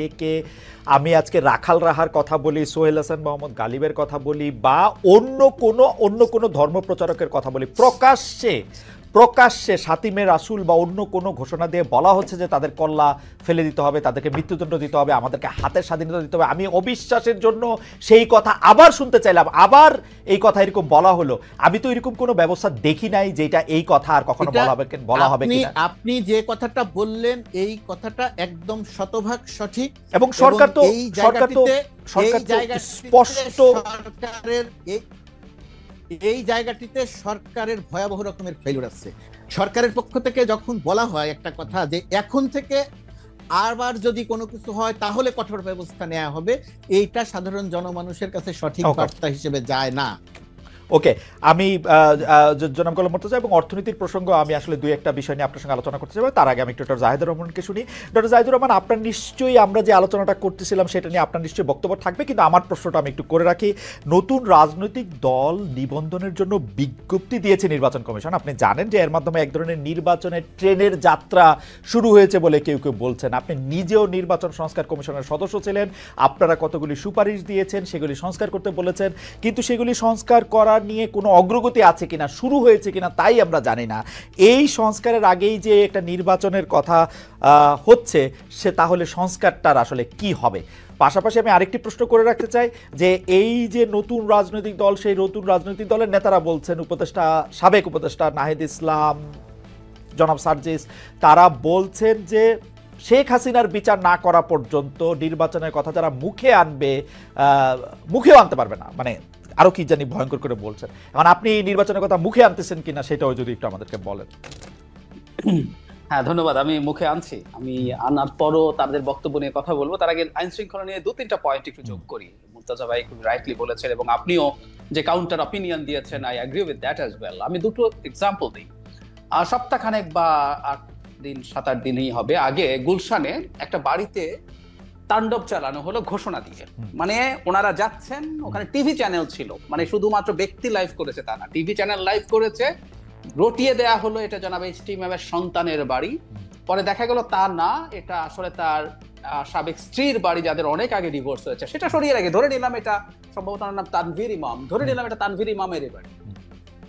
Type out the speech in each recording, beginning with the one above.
থেকে আমি আজকে রাখাল রাহার কথা বলি, সোহেল হাসান মোহাম্মদ গালিবের কথা বলি, বা অন্য কোনো ধর্মপ্রচারকের কথা বলি, প্রকাশ্যে সাতিমে রাসূল বা অন্য কোনো ঘোষণা দিয়ে বলা হচ্ছে যে তাদের কল্লা ফেলে দিতে হবে, তাদেরকে মৃত্যুদণ্ড দিতে হবে, আমাদেরকে হাতের স্বাধীনতা দিতে হবে। আমি অবিশ্বাসের জন্য সেই কথা আবার শুনতে চাইলাম, আবার এই কথা এরকম বলা হলো। আমি তো এরকম কোনো ব্যবস্থা দেখি নাই যেটা এই কথা আর কখনো বলা হবে কিনা। আপনি যে কথাটা বললেন এই কথাটা একদম শতভাগ সঠিক, এবং সরকার তো স্পষ্ট এই জায়গাটিতে সরকারের ভয়াবহ রকমের ফেলিউর আছে। সরকারের পক্ষ থেকে যখন বলা হয় একটা কথা যে এখন থেকে আবার যদি কোনো কিছু হয় তাহলে কঠোর ব্যবস্থা নেওয়া হবে, এইটা সাধারণ জনমানুষের কাছে সঠিক বার্তা হিসেবে যায় না। ওকে, আমি জনাব গোলাম মুর্তজা এবং অর্থনীতির প্রসঙ্গ আমি আসলে দুই একটা বিষয় নিয়ে আপনার সঙ্গে আলোচনা করতে চাই। তার আগে আমি ডক্টর জাহিদুর রহমানকে শুনি। ডক্টর জাহিদুর রহমান, আপনার নিশ্চয়ই আমরা যে আলোচনাটা করতেছিলাম সেটা নিয়ে আপনার নিশ্চয়ই বক্তব্য থাকবে, কিন্তু আমার প্রশ্নটা আমি একটু করে রাখি। নতুন রাজনৈতিক দল নিবন্ধনের জন্য বিজ্ঞপ্তি দিয়েছে নির্বাচন কমিশন। আপনি জানেন যে এর মাধ্যমে এক ধরনের নির্বাচনের ট্রেনের যাত্রা শুরু হয়েছে বলে কেউ কেউ বলছেন। আপনি নিজেও নির্বাচন সংস্কার কমিশনের সদস্য ছিলেন, আপনারা কতগুলি সুপারিশ দিয়েছেন, সেগুলি সংস্কার করতে বলেছেন, কিন্তু সেগুলি সংস্কার করার নিয়ে কোনো অগ্রগতি আছে কিনা, শুরু হয়েছে কিনা তাই আমরা জানি না। এই সংস্কারের আগেই যে একটা নির্বাচনের কথা হচ্ছে, সে তাহলে সংস্কারটার আসলে কি হবে? পাশাপাশি আমি আরেকটি প্রশ্ন করে রাখতে চাই যে এই যে নতুন রাজনৈতিক দল, সেই নতুন রাজনৈতিক দলের নেতারা বলছেন, সাবেক উপদেষ্টা নাহিদ ইসলাম, জনাব সার্জিস, তারা বলছেন যে শেখ হাসিনার বিচার না করা পর্যন্ত নির্বাচনের কথা যারা মুখেও আনতে পারবে না, মানে আরো কি জানি ভয়ঙ্কর করে বলছেন। এখন আপনি নির্বাচনের কথা মুখে আনতেছেন কিনা সেটাও যদি একটু আমাদেরকে বলেন। হ্যাঁ, ধন্যবাদ। আমি মুখে আনছি, আমি আনার পরও তাদের বক্তব্য নিয়ে কথা বলবো। তার আগে আইন শৃঙ্খলা নিয়ে দু তিনটা পয়েন্ট একটু যোগ করি। মুর্তজা ভাই খুব রাইটলি বলেছেন এবং আপনিও যে কাউন্টার অপিনিয়ন দিয়েছেন, I agree with that as well. আমি দুটো এক্সাম্পল দিই। সপ্তাহখানেক বা 7-8 দিনই হবে আগে গুলশানে একটা বাড়িতে তাণ্ডব চালানো হলো ঘোষণা দিয়ে। মানে ওনারা যাচ্ছেন, ওখানে টিভি চ্যানেল ছিল, মানে শুধুমাত্র ব্যক্তি লাইভ করেছে তা না, টিভি চ্যানেল লাইভ করেছে, রটিয়ে দেয়া হলো এটা জনাব এইচ.টি. ইমামের সন্তানের বাড়ি। পরে দেখা গেল তা না, এটা আসলে তার সাবেক স্ত্রীর বাড়ি, যাদের অনেক আগে ডিভোর্স হয়েছে। সেটা সরিয়ে রাখে, ধরে নিলাম এটা সম্ভবত নাম তানভীর ইমাম, ধরে নিলাম এটা তানভীর ইমামের বাড়ি।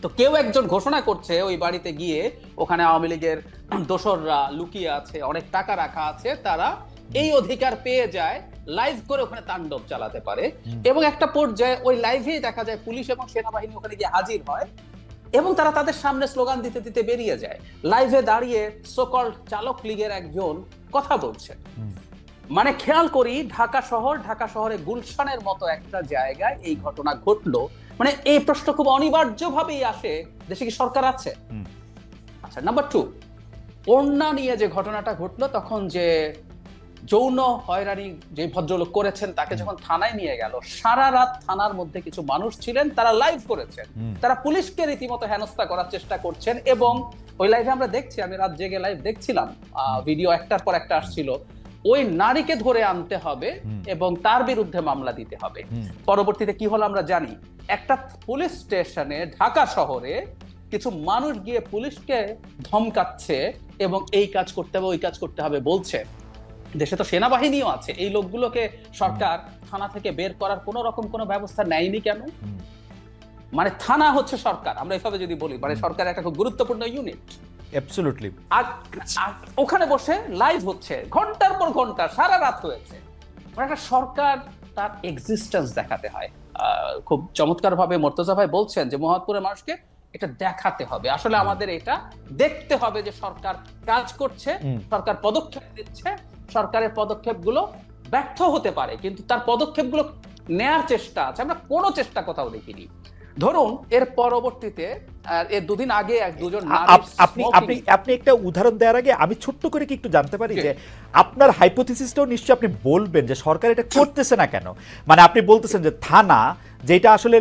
তো কেউ একজন ঘোষণা করছে ওই বাড়িতে গিয়ে ওখানে আওয়ামী লীগের দোসররা লুকিয়ে আছে, অনেক টাকা রাখা আছে, তারা এই অধিকার পেয়ে যায় লাইভ করে ওখানে তাণ্ডব চালাতে পারে। এবং একটা পর্যায়ে ওই লাইভেই দেখা যায় পুলিশ এবং সেনাবাহিনী ওখানে গিয়ে হাজির হয় এবং তারা তাদের সামনে স্লোগান দিতে দিতে বেরিয়ে যায়। লাইভে দাঁড়িয়ে সোকল্ড চালক লীগের একজন কথা বলছে। মানে খেয়াল করি, ঢাকা শহরে গুলশানের মতো একটা জায়গায় এই ঘটনা ঘটলো। মানে এই প্রশ্ন খুব অনিবার্যভাবেই আসে, দেশে কি সরকার আছে? আচ্ছা, নাম্বার 2, ওড়না নিয়ে যে ঘটনাটা ঘটলো, তখন যে যৌন হয়রানি যে ভদ্রলোক করেছেন তাকে যখন থানায় নিয়ে গেল, সারা রাত থানার মধ্যে কিছু মানুষ ছিলেন, তারা লাইভ করেছেন, তারা পুলিশকে রীতিমতো হেনস্থা করার চেষ্টা করছেন। এবং ওই লাইভে আমরা দেখছি, আমি রাত জেগে লাইভ দেখছিলাম, ভিডিও একটার পর একটা আসছিল, ওই নারীকে ধরে আনতে হবে এবং তার বিরুদ্ধে মামলা দিতে হবে। পরবর্তীতে কি হলো আমরা জানি, একটা পুলিশ স্টেশনে ঢাকা শহরে কিছু মানুষ গিয়ে পুলিশকে ধমকাচ্ছে এবং এই কাজ করতে হবে, ওই কাজ করতে হবে বলছে। দেশে তো সেনাবাহিনীও আছে, এই লোকগুলোকে সরকার থানা থেকে বের করার কোন রকম কোনো ব্যবস্থা নেয়নি কেন? মানে থানা হচ্ছে সরকার, আমরা এভাবে যদি বলি, মানে সরকার একটা খুব গুরুত্বপূর্ণ ইউনিট। অ্যাবসলিউটলি। আর ওখানে বসে লাইভ হচ্ছে, ঘন্টার পর ঘন্টা, সারা রাত হয়েছে। মানে একটা সরকার তার এক্সিস্টেন্স দেখাতে হয়। খুব চমৎকার ভাবে মুর্তজা ভাই বলছেন যে মোহাম্মদপুরের মানুষকে এটা দেখাতে হবে। আসলে আমাদের এটা দেখতে হবে যে সরকার কাজ করছে, সরকার পদক্ষেপ নিচ্ছে, সরকারের পদক্ষেপগুলো ব্যর্থ হতে পারে কিন্তু তার পদক্ষেপগুলো নেয়ার চেষ্টা আছে। আমরা কোনো চেষ্টা কোথাও দেখিনি। ধরুন এর পরবর্তীতে এর দুদিন আগে দুজন আপনি একটা উদাহরণ দেওয়ার আগে আমি ছোট্ট করে কি একটু জানতে পারি যে আপনার হাইপোথিসিসটাও নিশ্চয়ই আপনি বলবেন যে সরকার এটা করতেছে না কেন? মানে আপনি বলতেছেন যে থানা, যেটা আসলে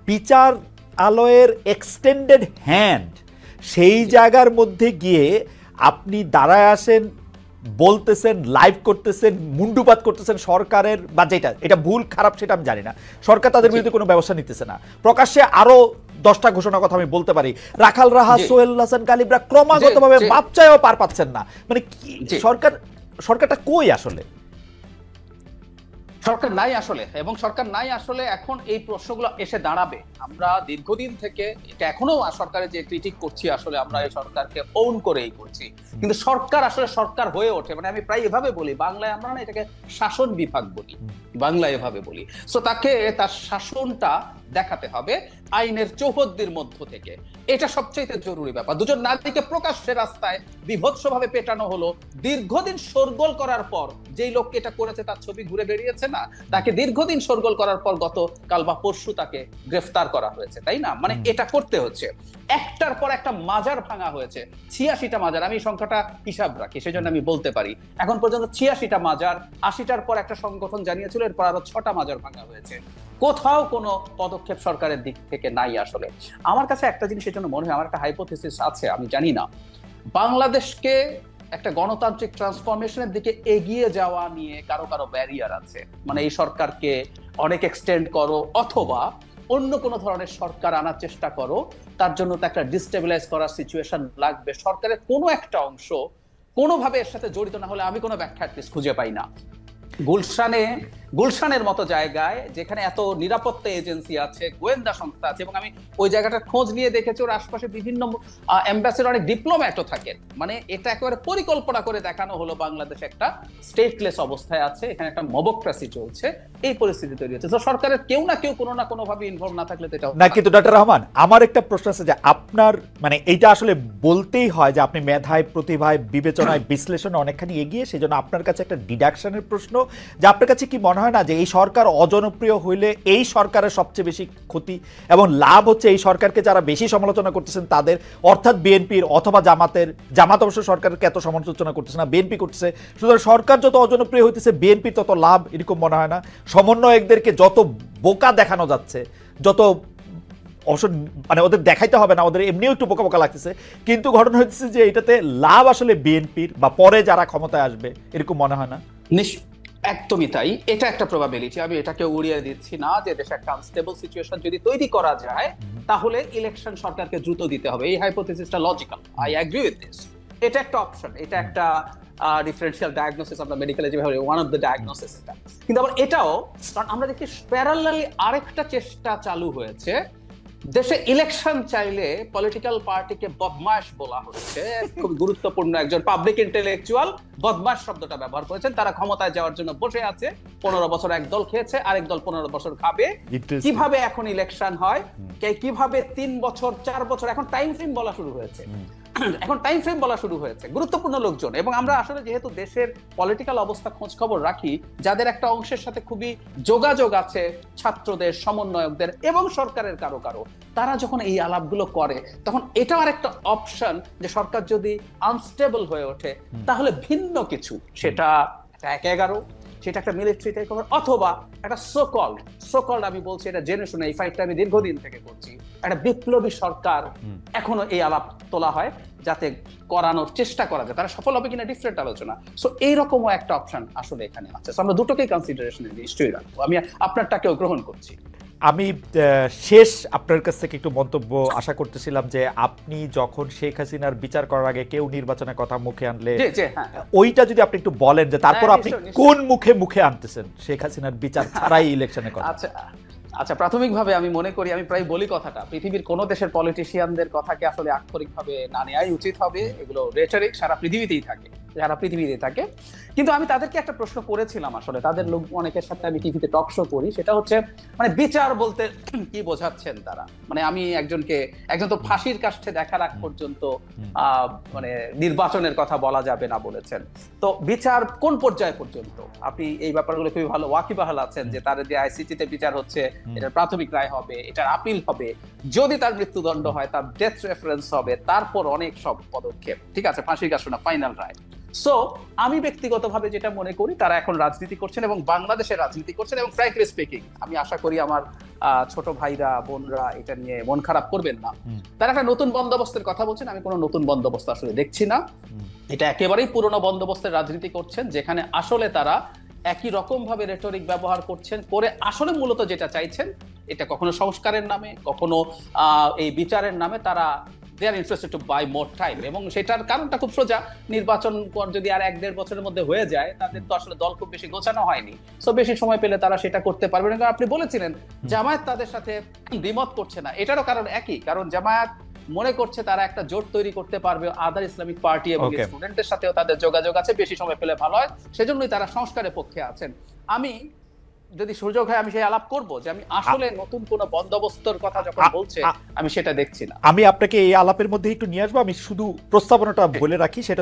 বিচার আলয়ের এক্সটেন্ডেড হ্যান্ড, সেই জায়গার মধ্যে গিয়ে আপনি দাঁড়ায় আসেন, বলতেছেন, লাইভ করতেছেন, মুন্ডুপাত করতেছেন সরকারের, বা যেটা এটা ভুল খারাপ সেটা আমি জানি না, সরকার তাদের বিরুদ্ধে কোনো ব্যবস্থা নিতেছে না। প্রকাশ্যে আরো 10টা ঘোষণার কথা আমি বলতে পারি, রাখাল রাহা, সোহেল হাসান গালিবরা ক্রমাগতভাবে মাপ চাইও পার পাচ্ছেন না। মানে সরকারটা কই আসলে? সরকার নাই আসলে, এবং সরকার নাই আসলে এখন এই প্রশ্নগুলো এসে দাঁড়াবে। আমরা দীর্ঘদিন থেকে এটা এখনো সরকারের যে ক্রিটিক করছি, আসলে আমরা এই সরকারকে ওন করেই করছি, কিন্তু সরকার আসলে সরকার হয়ে ওঠে, মানে আমি প্রায় এভাবে বলি, বাংলায় আমরা না এটাকে শাসন বিভাগ বলি, বাংলায় এভাবে বলি। সো তাকে তার শাসনটা দেখাতে হবে আইনের চৌহদ্দির মধ্য থেকে, এটা সবচেয়ে জরুরি ব্যাপার। দুজন নারীকে প্রকাশ্যে রাস্তায় বিভৎসভাবে পেটানো হলো, দীর্ঘদিন শোরগোল করার পর, যেই লোককে এটা করেছে তার ছবি ঘুরে বেরিয়েছে না, তাকে দীর্ঘদিন শোরগোল করার পর গত কাল বা পরশু তাকে গ্রেফতার করা হয়েছে, তাই না? মানে এটা করতে হচ্ছে। একটার পর একটা মাজার ভাঙা হয়েছে, 86টা মাজার, আমি সংখ্যাটা হিসাব রাখি সেজন্য আমি বলতে পারি, এখন পর্যন্ত 86টা মাজার, 80টার পর একটা সংগঠন জানিয়েছিল, এরপর আরো 6টা মাজার ভাঙা হয়েছে। কোথাও কোনো পদক্ষেপ সরকারের দিক থেকে নাই আসলে। আমার কাছে একটা জিনিস এর জন্য মনে হয়, আমার একটা হাইপোথিসিস আছে, আমি জানি না, বাংলাদেশকে একটা গণতান্ত্রিক ট্রান্সফরমেশনের দিকে এগিয়ে যাওয়া নিয়ে কারো কারো ব্যারিয়ার আছে, মানে এই সরকারকে অনেক এক্সটেন্ড করো অথবা অন্য কোনো ধরনের সরকার আনার চেষ্টা করো, তার জন্য তো একটা ডিস্টেবিলাইজ করার সিচুয়েশন লাগবে। সরকারের কোনো একটা অংশ কোনোভাবে এর সাথে জড়িত না হলে আমি কোনো ব্যাখ্যা খুঁজে পাই না। গুলশানের মতো জায়গায় যেখানে এত নিরাপত্তা এজেন্সি আছে, গোয়েন্দা সংস্থা আছে, এবং আমি ওই জায়গাটার খোঁজ নিয়ে দেখেছি ওর আশপাশে বিভিন্ন এম্বাসির অনেক ডিপ্লোম্যাটও থাকেন, মানে এটা একেবারে পরিকল্পনা করে দেখানো হলো বাংলাদেশ একটা স্টেটলেস অবস্থায় আছে, এখানে একটা মবক্রেসি চলছে, এই পরিস্থিতি তৈরি হচ্ছে। তো সরকারের কেউ না কেউ কোনো না কোনো ভাবে ইনভলভ না থাকলে তো এটা না। কিন্তু ডক্টর রহমান, আমার একটা প্রশ্ন আছে যে আপনার মানে এইটা আসলে বলতেই হয় যে আপনি মেধায়, প্রতিভায়, বিবেচনায়, বিশ্লেষণে অনেকখানি এগিয়ে, সেই জন্য আপনার কাছে একটা ডিডাকশনের প্রশ্ন, যে আপনার কাছে কি মনে হয় না যে এই সরকার অজনপ্রিয় হইলে এই সরকারের সবচেয়ে বেশি ক্ষতি এবং লাভ হচ্ছে এই সরকারকে যারা বেশি সমালোচনা করতেছেন তাদের, অর্থাৎ বিএনপির অথবা জামাতের? জামাত অবশ্য সরকারকে এত সমালোচনা করতেছে না, বিএনপি করতেছে। সুতরাং সরকার যত অজনপ্রিয় হইতেছে বিএনপির তত লাভ, এরকম মনে হয় না? সমন্বয়কদেরকে যত বোকা দেখানো যাচ্ছে, যত অবশ্য মানে ওদের দেখাইতে হবে না, ওদের এমনিও একটু বোকা বোকা লাগতেছে, কিন্তু ঘটনা হচ্ছে যে এটাতে লাভ আসলে বিএনপির বা পরে যারা ক্ষমতায় আসবে, এরকম মনে হয় না? একদমই তাই, এটা একটা প্রবাবিলিটি, আমি এটাকে উড়িয়ে দিচ্ছি না যে দেশে একটা আনস্টেবল সিচুয়েশন যদি তৈরি করা যায় তাহলে ইলেকশন সরকারকে দ্রুত দিতে হবে। এই হাইপোথিসিসটা logical, I agree with this. এটা একটা অপশন, এটা একটা ডিফারেন্সিয়াল ডায়াগনোসিস, আমরা মেডিকেলে যেভাবে ওয়ান অফ দ্য ডায়াগনোসিস এটা। কিন্তু আবার এটাও, কারণ আমরা দেখি প্যারালালি আরেকটা চেষ্টা চালু হয়েছে, দেশে ইলেকশন চাইলে পলিটিক্যাল পার্টিকে বদমাশ বলা হচ্ছে। খুব গুরুত্বপূর্ণ একজন পাবলিক ইন্টেলেকচুয়াল বদমাশ শব্দটা ব্যবহার করেছেন। তারা ক্ষমতায় যাওয়ার জন্য বসে আছে, 15 বছর এক দল খেয়েছে, আরেক দল 15 বছর খাবে। কিভাবে এখন ইলেকশন হয়, কিভাবে 3 বছর 4 বছর, এখন টাইম ফ্রেম বলা শুরু হয়েছে, এখন টাইম ফ্রেম বলা শুরু হয়েছে গুরুত্বপূর্ণ লোকজন। এবং আমরা আসলে যেহেতু দেশের পলিটিক্যাল অবস্থা খোঁজ খবর রাখি, যাদের একটা অংশের সাথে খুবই যোগাযোগ আছে, ছাত্রদের, সমন্বয়কদের এবং সরকারের কারো কারো, তারা যখন এই আলাপগুলো করে তখন এটাও আরেকটা অপশন যে সরকার যদি আনস্টেবল হয়ে ওঠে তাহলে ভিন্ন কিছু, সেটা 1-11, সেটা একটা মিলিটারি টেক ওভার, অথবা একটা সোকল্ড আমি বলছি এটা জেনে শুনে, এই ফাইটটা আমি দীর্ঘদিন থেকে করছি, একটা বিপ্লবী সরকার এখনো এই আলাপ তোলা হয় যাতে করানোর চেষ্টা করা যায়। তারা সফল হবে কিনা ডিফারেন্ট আলোচনা। সো এইরকমও একটা অপশন আসলে এখানে আছে। আমরা দুটোকেই কনসিডারেশনে নিশ্চয়ই রাখবো। আমি আপনারটাকেও গ্রহণ করছি। আমি শেষ আপনার কাছ থেকে একটু মন্তব্য আশা করতেছিলাম যে আপনি যখন শেখ হাসিনার বিচার করার আগে কেউ নির্বাচনের কথা মুখে আনলে ওইটা যদি আপনি একটু বলেন যে তারপর আপনি কোন মুখে আনতেছেন শেখ হাসিনার বিচার ছাড়াই ইলেকশনের কথা। আচ্ছা, প্রাথমিকভাবে আমি মনে করি, আমি প্রায় বলি কথাটা, পৃথিবীর কোন দেশের পলিটিশিয়ানদের কথাকে আসলে আক্ষরিকভাবে না নেওয়াই উচিত হবে। এগুলো রেটরিক সারা পৃথিবীতেই থাকে। কিন্তু আমি তাদেরকে একটা প্রশ্ন করেছিলাম, আসলে তাদের লোক অনেকের সাথে আমি টিভিতে টক শো করি, সেটা হচ্ছে মানে বিচার বলতে কি বোঝাচ্ছেন তারা। মানে আমি একজন তো ফাঁসির কাষ্ঠে দেখার আগ পর্যন্ত মানে নির্বাচনের কথা বলা যাবে না বলেছেন। তো বিচার কোন পর্যায় পর্যন্ত? আপনি এই ব্যাপারগুলো খুবই ভালো ওয়াকিবহাল আছেন, যে তার যে আইসিটিতে বিচার হচ্ছে, এটার প্রাথমিক রায় হবে, এটার আপিল হবে, যদি তার মৃত্যুদণ্ড হয় তার ডেথ রেফারেন্স হবে, তারপর অনেক সব পদক্ষেপ, ঠিক আছে, ফাঁসির কাষ্ঠ না, ফাইনাল রায়। সো আমি ব্যক্তিগতভাবে যেটা মনে করি, তারা এখন রাজনীতি করছেন এবং বাংলাদেশের রাজনীতি করছেন, এবং ফ্র্যাঙ্কলি স্পিকিং আমি আশা করি আমার ছোট ভাইরা বোনরা এটা নিয়ে মন খারাপ করবেন না। তারা একটা নতুন বন্দোবস্তের কথা বলছেন, আমি কোনো নতুন বন্দোবস্ত আসলে দেখছি না। এটা একেবারেই পুরনো বন্দোবস্তের রাজনীতি করছেন, যেখানে আসলে তারা একই রকম ভাবে রেটরিক ব্যবহার করছেন, করে আসলে মূলত যেটা চাইছেন, এটা কখনো সংস্কারের নামে, কখনো এই বিচারের নামে তারা they are interested to buy more time, এবং সেটার কারণটা খুব সোজা, নির্বাচন যদি আর 1-1.5 বছরের মধ্যে হয়ে যায়, তাদের তো আসলে দল খুব বেশি গোছানো হয়নি, সো বেশি সময় পেলে তারা সেটা করতে পারবে না। কারণ আপনি বলেছিলেন জামায়াত তাদের সাথে দ্বিমত করছে না, এটারও কারণ একই, কারণ জামায়াত মনে করছে তারা একটা জোট তৈরি করতে পারবে আদার ইসলামিক পার্টি এবং স্টুডেন্টদের সাথেও তাদের যোগাযোগ আছে, বেশি সময় পেলে ভালো হয়, সেজন্যই তারা সংস্কারের পক্ষে আছেন। আমি যদি সুযোগ হয় আমি সেই আলাপ করব যে আমি আসলে নতুন কোন বন্দোবস্তর কথা যখন বলছে আমি সেটা দেখছি না। আমি আপনাকে এই আলাপের মধ্যে একটু নিয়ে আসবো, আমি শুধু প্রস্তাবনাটা বলে রাখি, সেটা